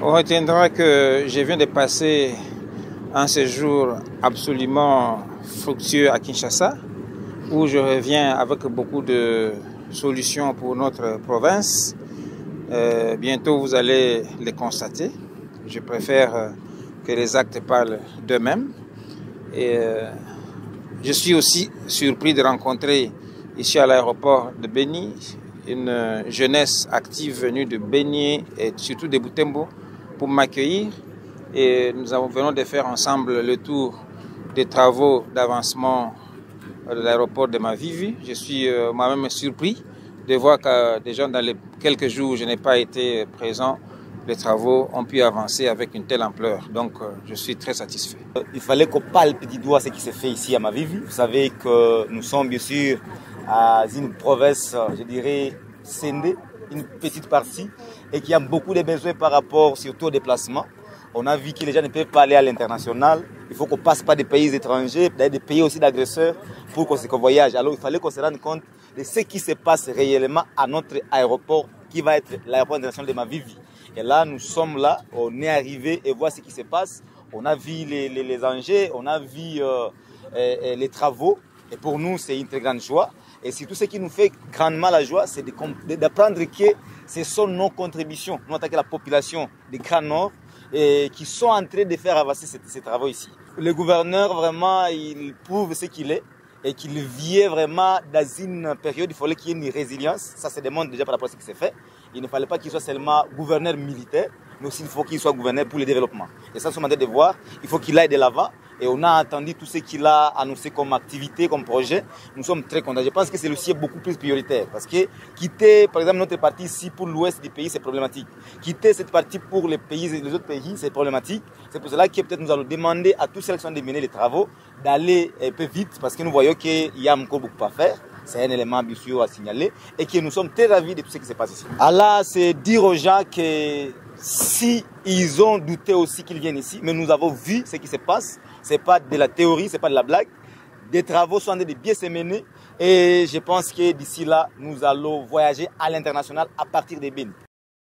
On retiendra que je viens de passer un séjour absolument fructueux à Kinshasa, où je reviens avec beaucoup de solutions pour notre province. Bientôt, vous allez les constater. Je préfère que les actes parlent d'eux-mêmes. Et je suis aussi surpris de rencontrer ici à l'aéroport de Beni une jeunesse active venue de Beni et surtout de Butembo pour m'accueillir. Et nous venons de faire ensemble le tour des travaux d'avancement de l'aéroport de Mavivi. Je suis moi-même surpris de voir que déjà dans les quelques jours où je n'ai pas été présent, les travaux ont pu avancer avec une telle ampleur. Donc, je suis très satisfait. Il fallait qu'on palpe du doigt ce qui s'est fait ici à Mavivi. Vous savez que nous sommes bien sûr à une province, je dirais, scindée, une petite partie, et qui a beaucoup de besoins par rapport surtout au déplacement. On a vu que les gens ne peuvent pas aller à l'international. Il faut qu'on passe par des pays étrangers, des pays aussi d'agresseurs pour qu'on voyage. Alors, il fallait qu'on se rende compte de ce qui se passe réellement à notre aéroport, qui va être l'aéroport international de Mavivi. Et là, nous sommes là, on est arrivé et voir ce qui se passe. On a vu les enjeux, on a vu les travaux. Et pour nous, c'est une très grande joie. Et surtout, ce qui nous fait grandement la joie, c'est d'apprendre que ce sont nos contributions, nous, en tant que la population des Grands Nord, qui sont en train de faire avancer ces travaux ici. Le gouverneur, vraiment, il prouve ce qu'il est et qu'il vient vraiment dans une période, il fallait qu'il y ait une résilience. Ça se demande déjà par rapport à ce qui s'est fait. Il ne fallait pas qu'il soit seulement gouverneur militaire, mais aussi il faut qu'il soit gouverneur pour le développement. Et ça, nous sommes en train de voir, il faut qu'il aille de l'avant. Et on a entendu tout ce qu'il a annoncé comme activité, comme projet. Nous sommes très contents. Je pense que c'est aussi beaucoup plus prioritaire. Parce que quitter, par exemple, notre partie ici pour l'ouest du pays, c'est problématique. Quitter cette partie pour les autres pays, c'est problématique. C'est pour cela que peut-être nous allons demander à tous ceux qui sont de mener les travaux d'aller un peu vite. Parce que nous voyons qu'il y a encore beaucoup à faire. C'est un élément bien sûr à signaler. Et que nous sommes très ravis de tout ce qui se passe ici. Allah, c'est dire aux gens que si ils ont douté aussi qu'ils viennent ici, mais nous avons vu ce qui se passe. C'est pas de la théorie, c'est pas de la blague. Des travaux sont en train de bien se mener et je pense que d'ici là, nous allons voyager à l'international à partir des Bénin.